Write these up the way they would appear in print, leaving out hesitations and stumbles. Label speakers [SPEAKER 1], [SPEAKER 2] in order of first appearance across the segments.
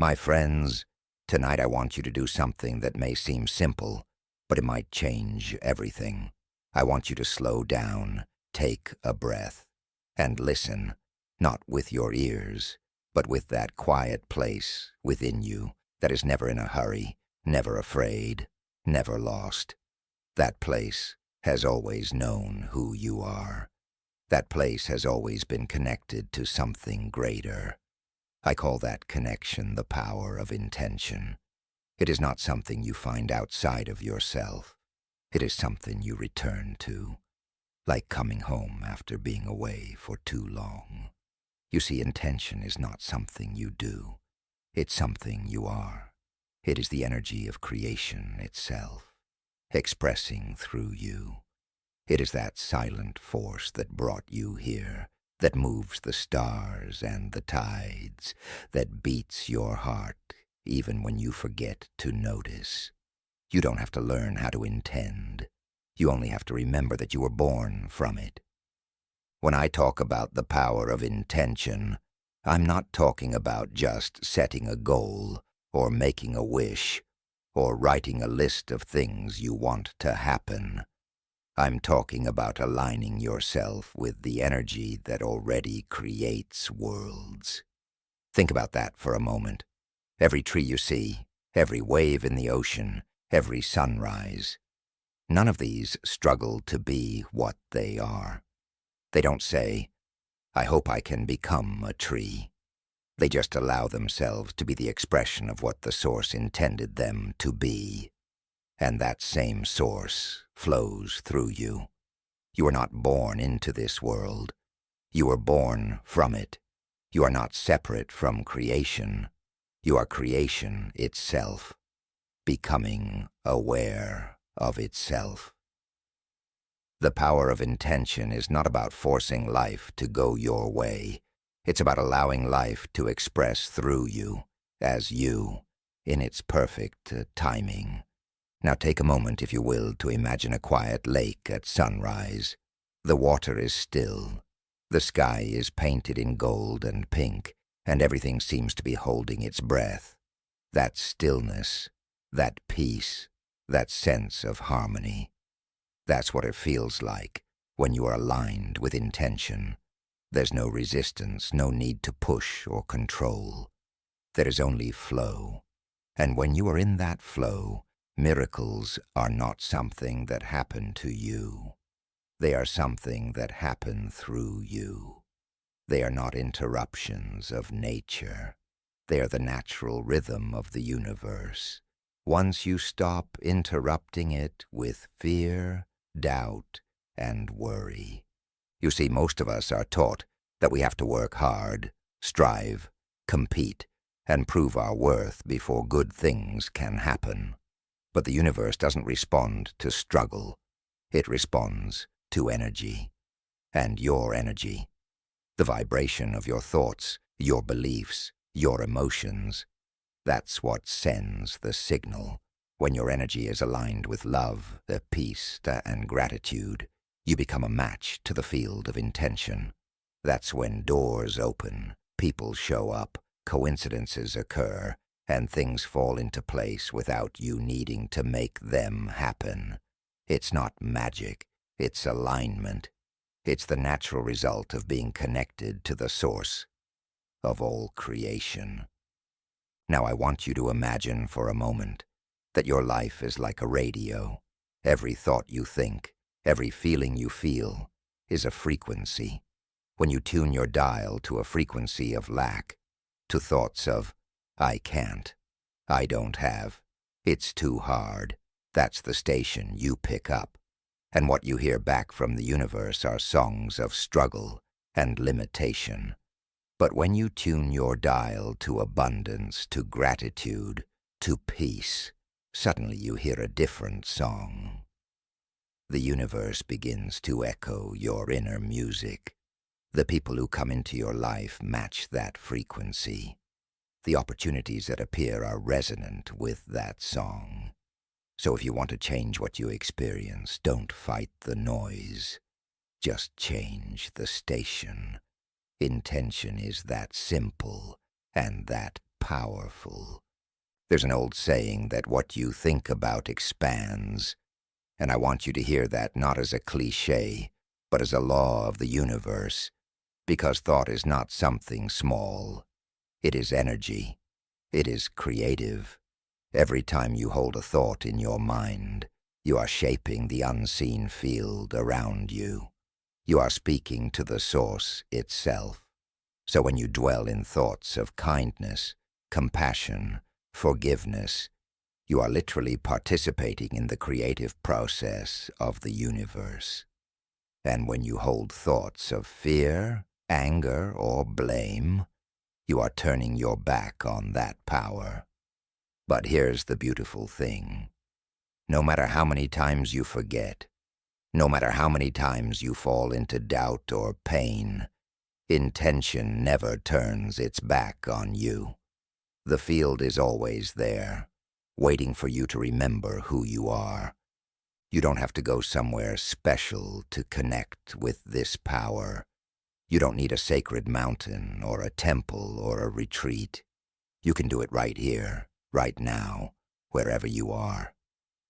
[SPEAKER 1] My friends, tonight I want you to do something that may seem simple, but it might change everything. I want you to slow down, take a breath, and listen, not with your ears, but with that quiet place within you that is never in a hurry, never afraid, never lost. That place has always known who you are. That place has always been connected to something greater. I call that connection the power of intention. It is not something you find outside of yourself. It is something you return to, like coming home after being away for too long. You see, intention is not something you do. It's something you are. It is the energy of creation itself, expressing through you. It is that silent force that brought you here, that moves the stars and the tides, that beats your heart even when you forget to notice. You don't have to learn how to intend. You only have to remember that you were born from it. When I talk about the power of intention, I'm not talking about just setting a goal or making a wish or writing a list of things you want to happen. I'm talking about aligning yourself with the energy that already creates worlds. Think about that for a moment. Every tree you see, every wave in the ocean, every sunrise, none of these struggle to be what they are. They don't say, "I hope I can become a tree." They just allow themselves to be the expression of what the source intended them to be. And that same source flows through you. You are not born into this world. You are born from it. You are not separate from creation. You are creation itself, becoming aware of itself. The power of intention is not about forcing life to go your way. It's about allowing life to express through you, as you, in its perfect timing. Now take a moment, if you will, to imagine a quiet lake at sunrise. The water is still. The sky is painted in gold and pink, and everything seems to be holding its breath. That stillness, that peace, that sense of harmony. That's what it feels like when you are aligned with intention. There's no resistance, no need to push or control. There is only flow. And when you are in that flow, miracles are not something that happen to you. They are something that happen through you. They are not interruptions of nature. They are the natural rhythm of the universe. Once you stop interrupting it with fear, doubt, and worry. You see, most of us are taught that we have to work hard, strive, compete, and prove our worth before good things can happen. But the universe doesn't respond to struggle. It responds to energy. And your energy, the vibration of your thoughts, your beliefs, your emotions, that's what sends the signal. When your energy is aligned with love, peace, and gratitude, you become a match to the field of intention. That's when doors open, people show up, coincidences occur, and things fall into place without you needing to make them happen. It's not magic, it's alignment. It's the natural result of being connected to the source of all creation. Now I want you to imagine for a moment that your life is like a radio. Every thought you think, every feeling you feel, is a frequency. When you tune your dial to a frequency of lack, to thoughts of, "I can't, I don't have, it's too hard," that's the station you pick up. And what you hear back from the universe are songs of struggle and limitation. But when you tune your dial to abundance, to gratitude, to peace, suddenly you hear a different song. The universe begins to echo your inner music. The people who come into your life match that frequency. The opportunities that appear are resonant with that song. So if you want to change what you experience, don't fight the noise. Just change the station. Intention is that simple and that powerful. There's an old saying that what you think about expands, and I want you to hear that not as a cliché, but as a law of the universe, because thought is not something small. It is energy. It is creative. Every time you hold a thought in your mind, you are shaping the unseen field around you. You are speaking to the source itself. So when you dwell in thoughts of kindness, compassion, forgiveness, you are literally participating in the creative process of the universe. And when you hold thoughts of fear, anger, or blame, you are turning your back on that power. But here's the beautiful thing. No matter how many times you forget, no matter how many times you fall into doubt or pain, intention never turns its back on you. The field is always there, waiting for you to remember who you are. You don't have to go somewhere special to connect with this power. You don't need a sacred mountain or a temple or a retreat. You can do it right here, right now, wherever you are.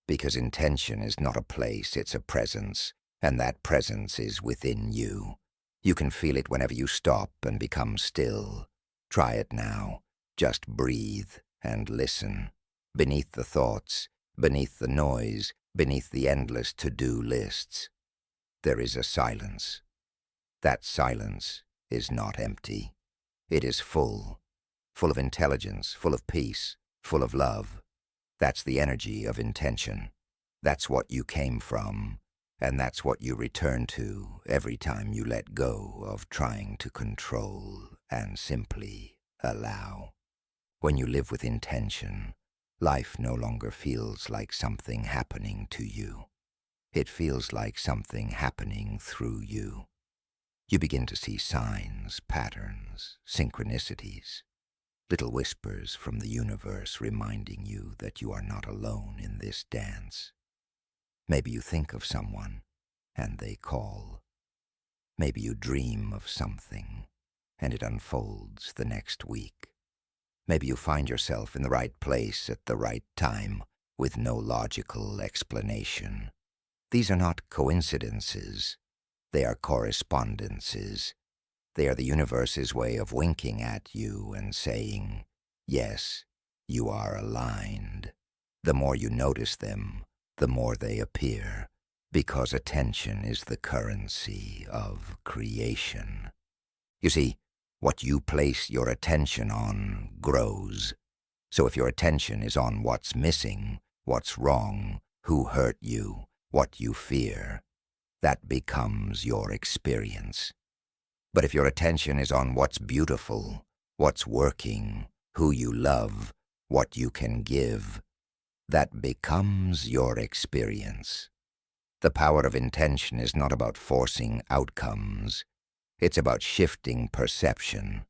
[SPEAKER 1] Because intention is not a place, it's a presence, and that presence is within you. You can feel it whenever you stop and become still. Try it now. Just breathe and listen. Beneath the thoughts, beneath the noise, beneath the endless to-do lists, there is a silence. That silence is not empty. It is full of intelligence, full of peace, full of love. That's the energy of intention. That's what you came from, and that's what you return to every time you let go of trying to control and simply allow. When you live with intention, life no longer feels like something happening to you. It feels like something happening through you. You begin to see signs, patterns, synchronicities, little whispers from the universe reminding you that you are not alone in this dance. Maybe you think of someone, and they call. Maybe you dream of something, and it unfolds the next week. Maybe you find yourself in the right place at the right time, with no logical explanation. These are not coincidences. They are correspondences. They are the universe's way of winking at you and saying, yes, you are aligned. The more you notice them, the more they appear, because attention is the currency of creation. You see, what you place your attention on grows. So if your attention is on what's missing, what's wrong, who hurt you, what you fear, that becomes your experience. But if your attention is on what's beautiful, what's working, who you love, what you can give, that becomes your experience. The power of intention is not about forcing outcomes. It's about shifting perception.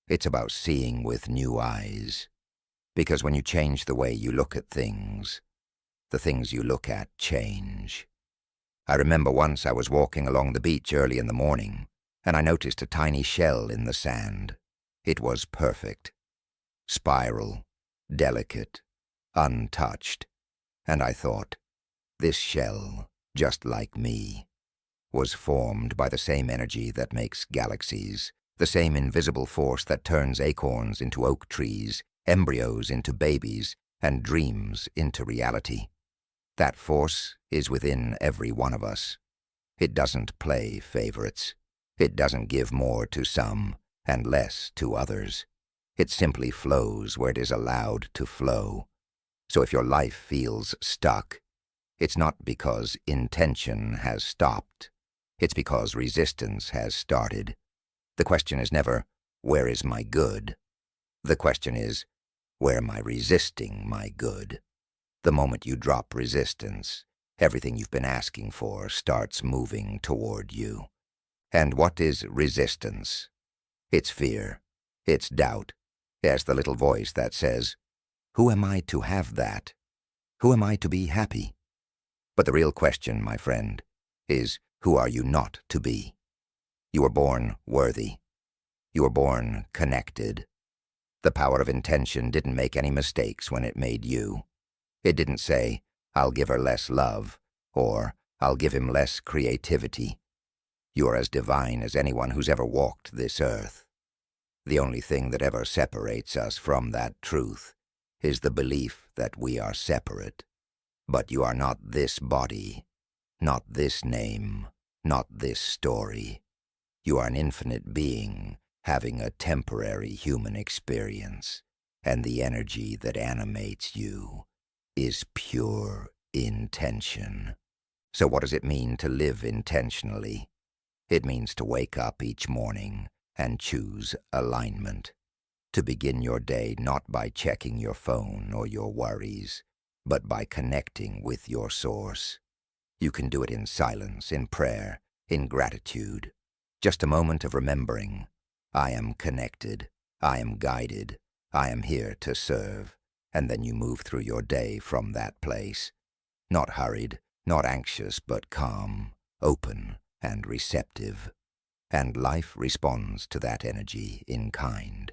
[SPEAKER 1] It's about seeing with new eyes. Because when you change the way you look at things, the things you look at change. I remember once I was walking along the beach early in the morning, and I noticed a tiny shell in the sand. It was perfect. Spiral, delicate, untouched. And I thought, this shell, just like me, was formed by the same energy that makes galaxies, the same invisible force that turns acorns into oak trees, embryos into babies, and dreams into reality. That force is within every one of us. It doesn't play favorites. It doesn't give more to some and less to others. It simply flows where it is allowed to flow. So if your life feels stuck, it's not because intention has stopped. It's because resistance has started. The question is never, where is my good? The question is, where am I resisting my good? The moment you drop resistance, everything you've been asking for starts moving toward you. And what is resistance? It's fear. It's doubt. It's the little voice that says, who am I to have that? Who am I to be happy? But the real question, my friend, is who are you not to be? You were born worthy. You were born connected. The power of intention didn't make any mistakes when it made you. It didn't say, I'll give her less love, or I'll give him less creativity. You are as divine as anyone who's ever walked this earth. The only thing that ever separates us from that truth is the belief that we are separate. But you are not this body, not this name, not this story. You are an infinite being having a temporary human experience, and the energy that animates you is pure intention. So what does it mean to live intentionally? It means to wake up each morning and choose alignment, to begin your day not by checking your phone or your worries, but by connecting with your source. You can do it in silence, in prayer, in gratitude. Just a moment of remembering, I am connected, I am guided, I am here to serve, and then you move through your day from that place. Not hurried, not anxious, but calm, open, and receptive. And life responds to that energy in kind.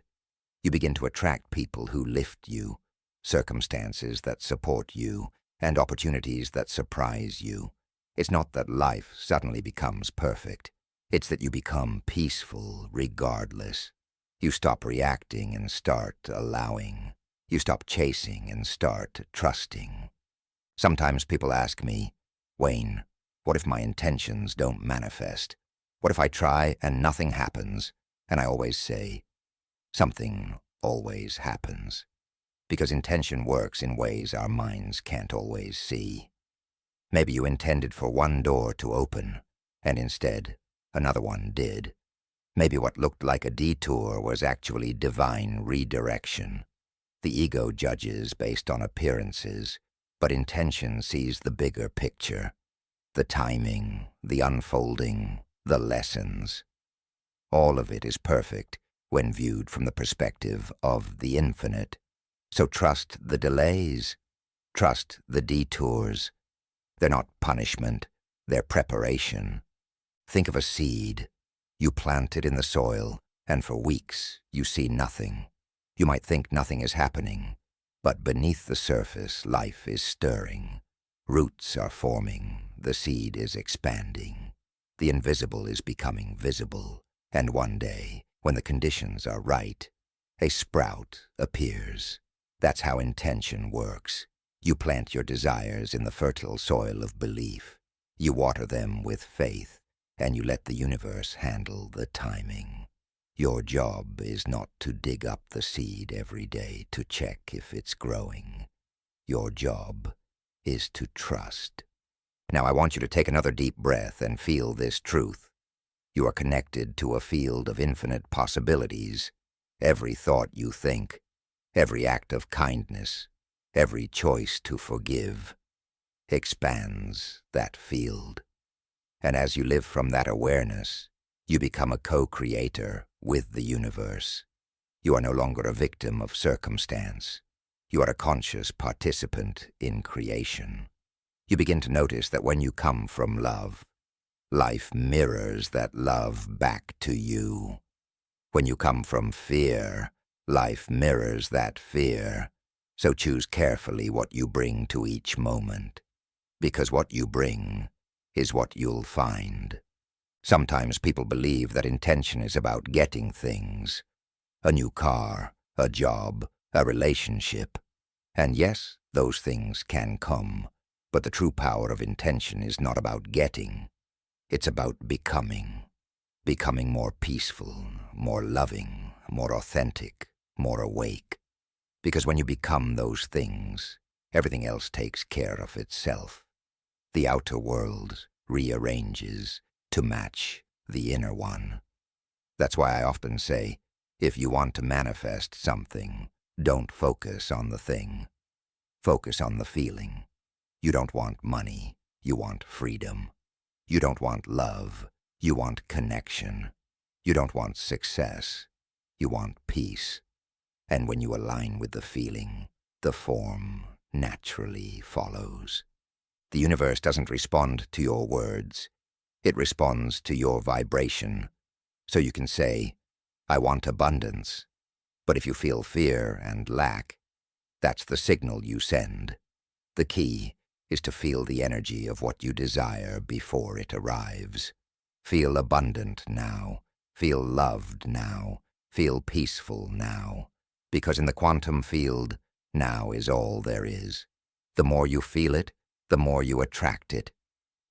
[SPEAKER 1] You begin to attract people who lift you, circumstances that support you, and opportunities that surprise you. It's not that life suddenly becomes perfect. It's that you become peaceful regardless. You stop reacting and start allowing. You stop chasing and start trusting. Sometimes people ask me, Wayne, what if my intentions don't manifest? What if I try and nothing happens? And I always say, something always happens. Because intention works in ways our minds can't always see. Maybe you intended for one door to open, and instead, another one did. Maybe what looked like a detour was actually divine redirection. The ego judges based on appearances, but intention sees the bigger picture, the timing, the unfolding, the lessons. All of it is perfect when viewed from the perspective of the infinite. So trust the delays, trust the detours. They're not punishment, they're preparation. Think of a seed. You plant it in the soil, and for weeks you see nothing. You might think nothing is happening, but beneath the surface life is stirring. Roots are forming, the seed is expanding. The invisible is becoming visible, and one day, when the conditions are right, a sprout appears. That's how intention works. You plant your desires in the fertile soil of belief. You water them with faith, and you let the universe handle the timing. Your job is not to dig up the seed every day to check if it's growing. Your job is to trust. Now I want you to take another deep breath and feel this truth. You are connected to a field of infinite possibilities. Every thought you think, every act of kindness, every choice to forgive, expands that field. And as you live from that awareness, you become a co-creator with the universe. You are no longer a victim of circumstance. You are a conscious participant in creation. You begin to notice that when you come from love, life mirrors that love back to you. When you come from fear, life mirrors that fear. So choose carefully what you bring to each moment, because what you bring is what you'll find. Sometimes people believe that intention is about getting things, a new car, a job, a relationship. And yes, those things can come, but the true power of intention is not about getting. It's about becoming. Becoming more peaceful, more loving, more authentic, more awake. Because when you become those things, everything else takes care of itself. The outer world rearranges to match the inner one. That's why I often say, if you want to manifest something, don't focus on the thing. Focus on the feeling. You don't want money, you want freedom. You don't want love, you want connection. You don't want success, you want peace. And when you align with the feeling, the form naturally follows. The universe doesn't respond to your words. It responds to your vibration. So you can say, I want abundance, But if you feel fear and lack, that's the signal you send. The key is to feel the energy of what you desire before it arrives. Feel abundant now. Feel loved now. Feel peaceful now. Because in the quantum field, now is all there is. The more you feel it, the more you attract it.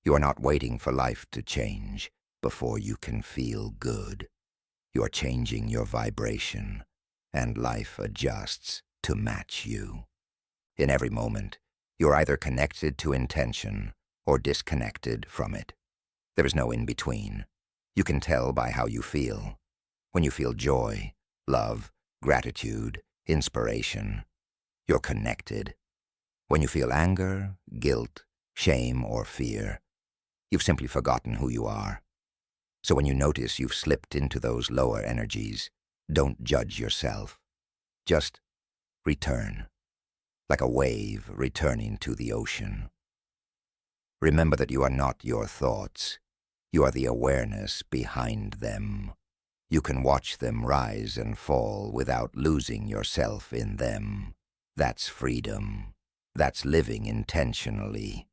[SPEAKER 1] You are not waiting for life to change before you can feel good. You are changing your vibration, and life adjusts to match you. In every moment, you are either connected to intention or disconnected from it. There is no in-between. You can tell by how you feel. When you feel joy, love, gratitude, inspiration, you're connected. When you feel anger, guilt, shame, or fear, you've simply forgotten who you are. So when you notice you've slipped into those lower energies, don't judge yourself. Just return, like a wave returning to the ocean. Remember that you are not your thoughts. You are the awareness behind them. You can watch them rise and fall without losing yourself in them. That's freedom. That's living intentionally.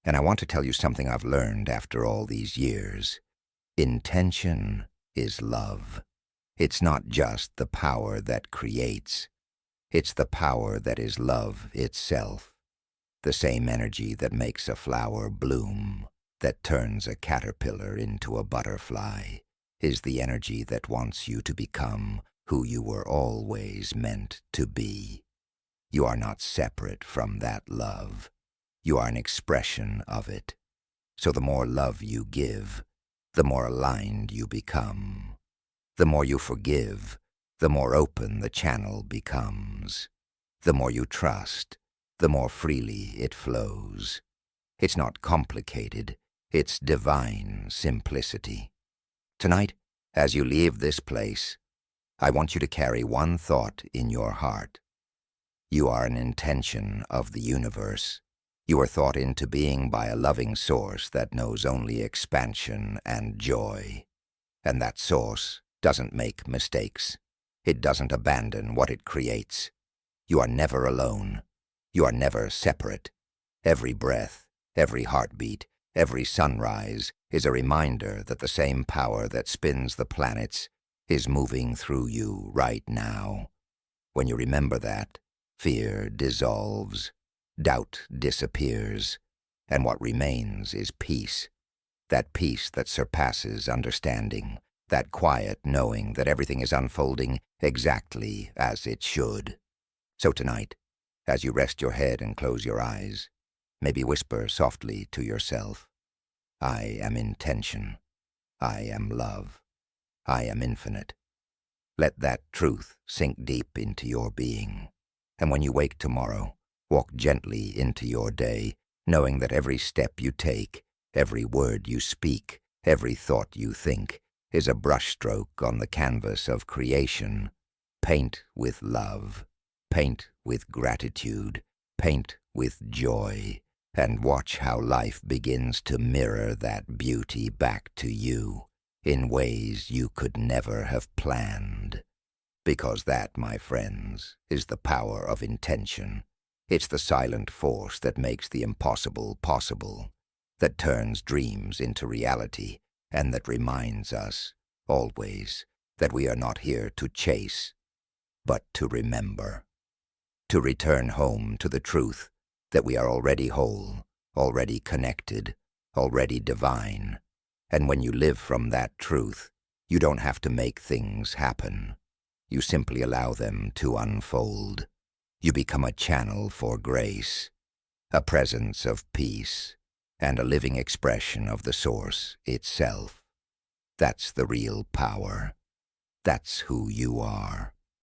[SPEAKER 1] And I want to tell you something I've learned after all these years. Intention is love. It's not just the power that creates. It's the power that is love itself. The same energy that makes a flower bloom, that turns a caterpillar into a butterfly, is the energy that wants you to become who you were always meant to be. You are not separate from that love. You are an expression of it. So the more love you give, the more aligned you become. The more you forgive, the more open the channel becomes. The more you trust, the more freely it flows. It's not complicated, it's divine simplicity. Tonight, as you leave this place, I want you to carry one thought in your heart. You are an intention of the universe. You are thought into being by a loving source that knows only expansion and joy. And that source doesn't make mistakes. It doesn't abandon what it creates. You are never alone. You are never separate. Every breath, every heartbeat, every sunrise is a reminder that the same power that spins the planets is moving through you right now. When you remember that, fear dissolves, doubt disappears, and what remains is peace. That peace that surpasses understanding, that quiet knowing that everything is unfolding exactly as it should. So tonight, as you rest your head and close your eyes, maybe whisper softly to yourself, I am intention. I am love. I am infinite. Let that truth sink deep into your being. And when you wake tomorrow, walk gently into your day, knowing that every step you take, every word you speak, every thought you think, is a brushstroke on the canvas of creation. Paint with love. Paint with gratitude. Paint with joy. And watch how life begins to mirror that beauty back to you in ways you could never have planned. Because that, my friends, is the power of intention. It's the silent force that makes the impossible possible, that turns dreams into reality, and that reminds us, always, that we are not here to chase, but to remember. To return home to the truth that we are already whole, already connected, already divine. And when you live from that truth, you don't have to make things happen. You simply allow them to unfold. You become a channel for grace, a presence of peace, and a living expression of the source itself. That's the real power. That's who you are.